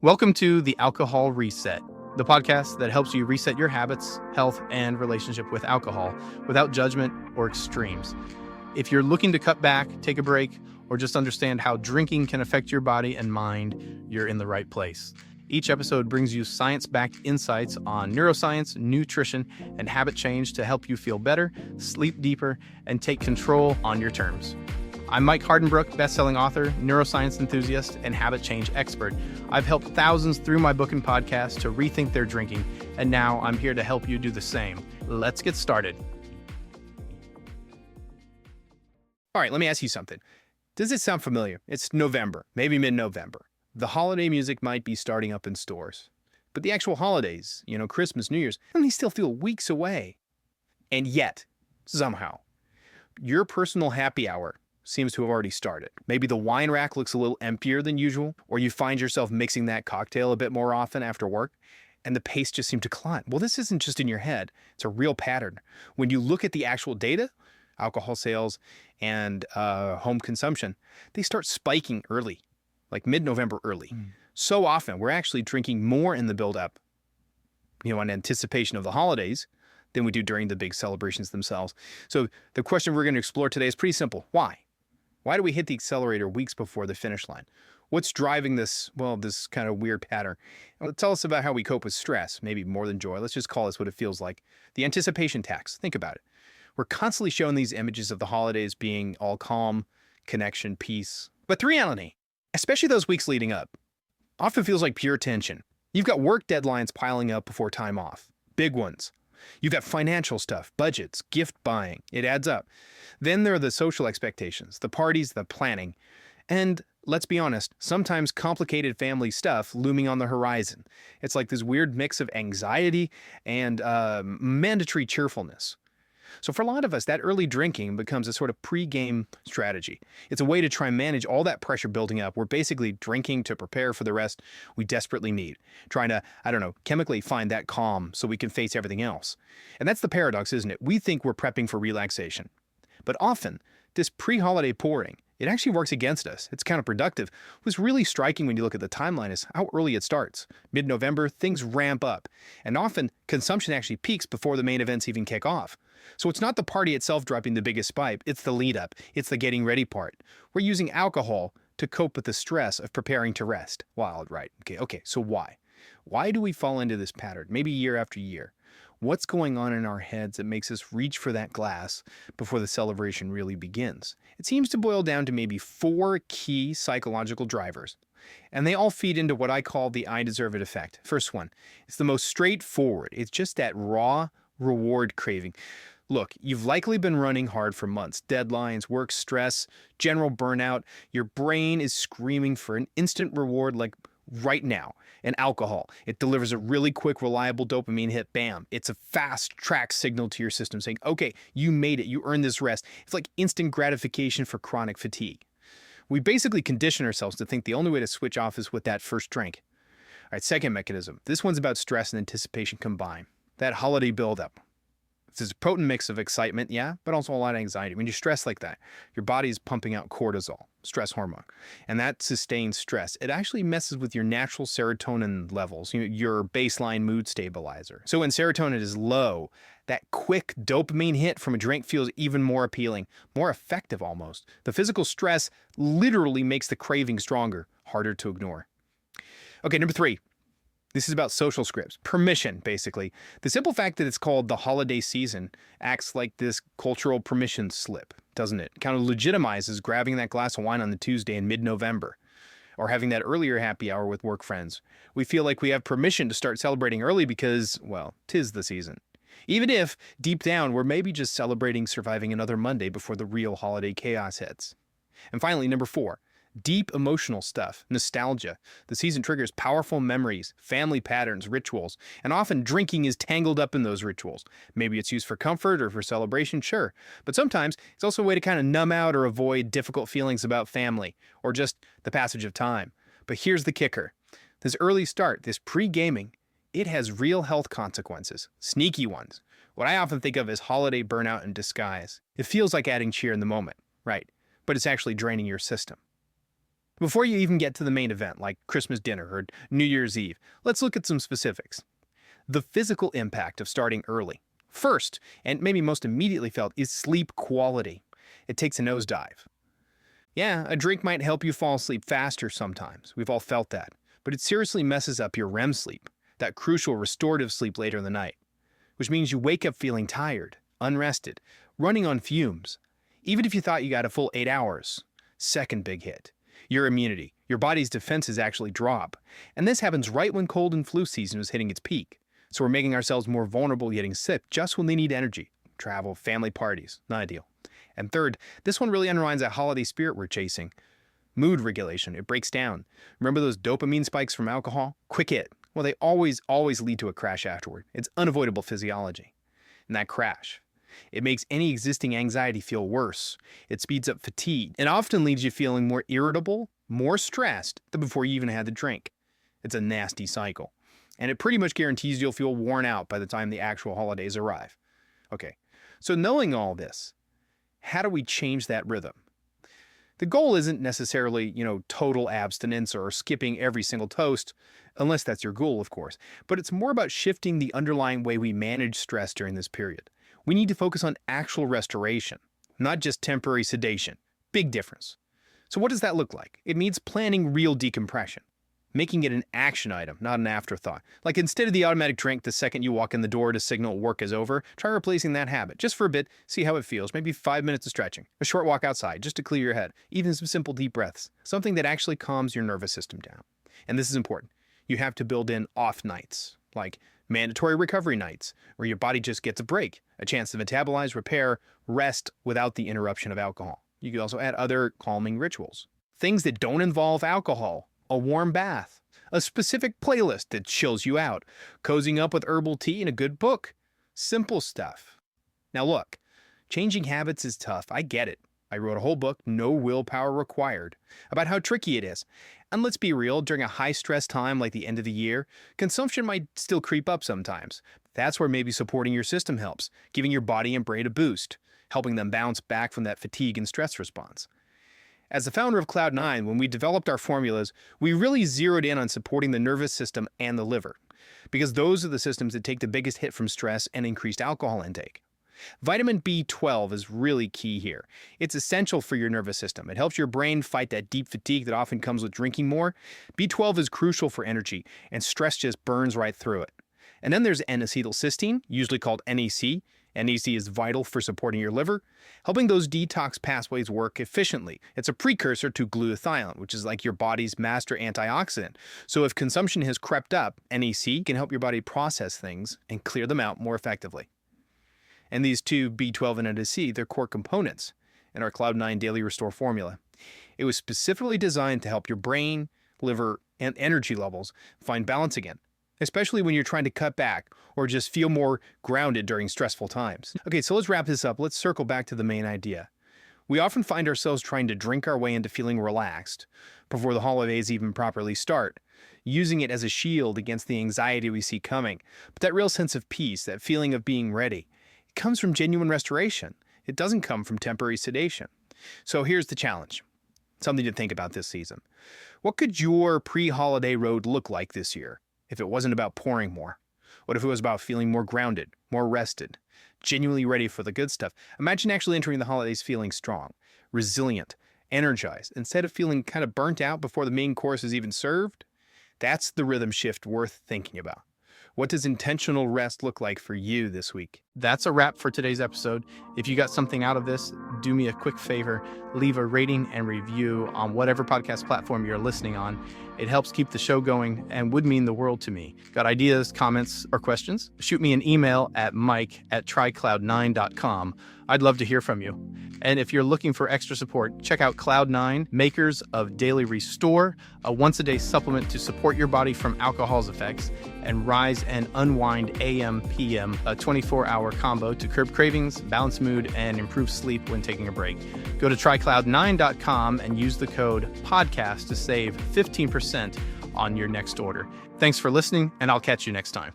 Welcome to the Alcohol Reset, the podcast that helps you reset your habits, health, and relationship with alcohol without judgment or extremes. If you're looking to cut back, take a break, or just understand how drinking can affect your body and mind, you're in the right place. Each episode brings you science-backed insights on neuroscience, nutrition, and habit change to help you feel better, sleep deeper, and take control on your terms. I'm Mike Hardenbrook, best-selling author, neuroscience enthusiast, and habit change expert. I've helped thousands through my book and podcast to rethink their drinking, and now I'm here to help you do the same. Let's get started. All right, let me ask you something. Does it sound familiar? It's November, maybe mid-November. The holiday music might be starting up in stores. But the actual holidays, Christmas, New Year's, and they still feel weeks away. And yet, somehow, your personal happy hour seems to have already started. Maybe the wine rack looks a little emptier than usual, or you find yourself mixing that cocktail a bit more often after work, and the pace just seems to climb. Well, this isn't just in your head. It's a real pattern. When you look at the actual data, alcohol sales and home consumption, they start spiking early, like mid-November early. So often, we're actually drinking more in the build-up, in anticipation of the holidays, than we do during the big celebrations themselves. So the question we're going to explore today is pretty simple. Why? Why do we hit the accelerator weeks before the finish line? What's driving this kind of weird pattern? Well, tell us about how we cope with stress, maybe more than joy. Let's just call this what it feels like. The anticipation tax. Think about it. We're constantly shown these images of the holidays being all calm, connection, peace. But the reality, especially those weeks leading up, often feels like pure tension. You've got work deadlines piling up before time off. Big ones. You've got financial stuff, budgets, gift buying. It adds up. Then there are the social expectations, the parties, the planning. And let's be honest, sometimes complicated family stuff looming on the horizon. It's like this weird mix of anxiety and mandatory cheerfulness. So for a lot of us, that early drinking becomes a sort of pre-game strategy. It's a way to try and manage all that pressure building up. We're basically drinking to prepare for the rest we desperately need. Trying to, chemically find that calm so we can face everything else. And that's the paradox, isn't it? We think we're prepping for relaxation. But often, this pre-holiday pouring, it actually works against us. It's counterproductive. What's really striking when you look at the timeline is how early it starts. Mid-November, things ramp up. And often, consumption actually peaks before the main events even kick off. So it's not the party itself dropping the biggest spike, it's the lead up, it's the getting ready part. We're using alcohol to cope with the stress of preparing to rest. Wild, right? Okay, so why? Why do we fall into this pattern, maybe year after year? What's going on in our heads that makes us reach for that glass before the celebration really begins? It seems to boil down to maybe 4 key psychological drivers, and they all feed into what I call the I deserve it effect. First one, it's the most straightforward. It's just that raw reward craving. Look, you've likely been running hard for months. Deadlines, work stress, general burnout. Your brain is screaming for an instant reward like right now. And alcohol. It delivers a really quick, reliable dopamine hit. Bam. It's a fast track signal to your system saying, okay, you made it. You earned this rest. It's like instant gratification for chronic fatigue. We basically condition ourselves to think the only way to switch off is with that first drink. All right, second mechanism. This one's about stress and anticipation combined. That holiday buildup. It's a potent mix of excitement, yeah, but also a lot of anxiety. When you stress like that, your body is pumping out cortisol, stress hormone, and that sustains stress. It actually messes with your natural serotonin levels, your baseline mood stabilizer. So when serotonin is low, that quick dopamine hit from a drink feels even more appealing, more effective almost. The physical stress literally makes the craving stronger, harder to ignore. Okay, number 3. This is about social scripts. Permission, basically. The simple fact that it's called the holiday season acts like this cultural permission slip, doesn't it? Kind of legitimizes grabbing that glass of wine on the Tuesday in mid-November, or having that earlier happy hour with work friends. We feel like we have permission to start celebrating early because, well, 'tis the season. Even if, deep down, we're maybe just celebrating surviving another Monday before the real holiday chaos hits. And finally, number 4. Deep emotional stuff, nostalgia. The season triggers powerful memories, family patterns, rituals, and often drinking is tangled up in those rituals. Maybe it's used for comfort or for celebration, sure. But sometimes it's also a way to kind of numb out or avoid difficult feelings about family or just the passage of time. But here's the kicker. This early start, this pre-gaming, it has real health consequences, sneaky ones. What I often think of as holiday burnout in disguise. It feels like adding cheer in the moment, right? But it's actually draining your system. Before you even get to the main event, like Christmas dinner or New Year's Eve, let's look at some specifics. The physical impact of starting early. First, and maybe most immediately felt, is sleep quality. It takes a nosedive. Yeah, a drink might help you fall asleep faster sometimes. We've all felt that. But it seriously messes up your REM sleep, that crucial restorative sleep later in the night, which means you wake up feeling tired, unrested, running on fumes. Even if you thought you got a full 8 hours. Second big hit. Your immunity. Your body's defenses actually drop. And this happens right when cold and flu season is hitting its peak. So we're making ourselves more vulnerable getting sick just when they need energy. Travel, family parties, not ideal. And third, this one really underlines that holiday spirit we're chasing. Mood regulation, it breaks down. Remember those dopamine spikes from alcohol? Quick hit. Well, they always lead to a crash afterward. It's unavoidable physiology. And that crash, it makes any existing anxiety feel worse. It speeds up fatigue and often leaves you feeling more irritable, more stressed than before you even had the drink. It's a nasty cycle. And it pretty much guarantees you'll feel worn out by the time the actual holidays arrive. Okay, so knowing all this, how do we change that rhythm? The goal isn't necessarily, total abstinence or skipping every single toast, unless that's your goal, of course. But it's more about shifting the underlying way we manage stress during this period. We need to focus on actual restoration, not just temporary sedation. Big difference. So what does that look like? It means planning real decompression, making it an action item, not an afterthought. Like instead of the automatic drink the second you walk in the door to signal work is over, try replacing that habit just for a bit, see how it feels. Maybe 5 minutes of stretching, a short walk outside just to clear your head, even some simple deep breaths, something that actually calms your nervous system down. And this is important. You have to build in off nights, like mandatory recovery nights, where your body just gets a break, a chance to metabolize, repair, rest without the interruption of alcohol. You could also add other calming rituals. Things that don't involve alcohol. A warm bath, a specific playlist that chills you out, cozying up with herbal tea and a good book. Simple stuff. Now look, changing habits is tough. I get it. I wrote a whole book, No Willpower Required, about how tricky it is. And let's be real, during a high-stress time like the end of the year, consumption might still creep up sometimes. That's where maybe supporting your system helps, giving your body and brain a boost, helping them bounce back from that fatigue and stress response. As the founder of Cloud9, when we developed our formulas, we really zeroed in on supporting the nervous system and the liver, because those are the systems that take the biggest hit from stress and increased alcohol intake. Vitamin B12 is really key here. It's essential for your nervous system. It helps your brain fight that deep fatigue that often comes with drinking more. B12 is crucial for energy, and stress just burns right through it. And then there's N-acetylcysteine, usually called NAC. NAC is vital for supporting your liver, helping those detox pathways work efficiently. It's a precursor to glutathione, which is like your body's master antioxidant. So if consumption has crept up, NAC can help your body process things and clear them out more effectively. And these two, B12 and NAC, they're core components in our Cloud9 Daily Restore formula. It was specifically designed to help your brain, liver, and energy levels find balance again, especially when you're trying to cut back or just feel more grounded during stressful times. Okay, so let's wrap this up. Let's circle back to the main idea. We often find ourselves trying to drink our way into feeling relaxed before the holidays even properly start, using it as a shield against the anxiety we see coming. But that real sense of peace, that feeling of being ready, it comes from genuine restoration. It doesn't come from temporary sedation. So here's the challenge. Something to think about this season. What could your pre-holiday road look like this year if it wasn't about pouring more? What if it was about feeling more grounded, more rested, genuinely ready for the good stuff? Imagine actually entering the holidays feeling strong, resilient, energized, instead of feeling kind of burnt out before the main course is even served. That's the rhythm shift worth thinking about. What does intentional rest look like for you this week? That's a wrap for today's episode. If you got something out of this, do me a quick favor, leave a rating and review on whatever podcast platform you're listening on. It helps keep the show going and would mean the world to me. Got ideas, comments, or questions? Shoot me an email at mike@trycloud9.com. I'd love to hear from you. And if you're looking for extra support, check out Cloud9, makers of Daily Restore, a once-a-day supplement to support your body from alcohol's effects, and Rise and Unwind AM/PM, a 24-hour combo to curb cravings, balance mood, and improve sleep when taking a break. Go to trycloud9.com and use the code PODCAST to save 15% on your next order. Thanks for listening, and I'll catch you next time.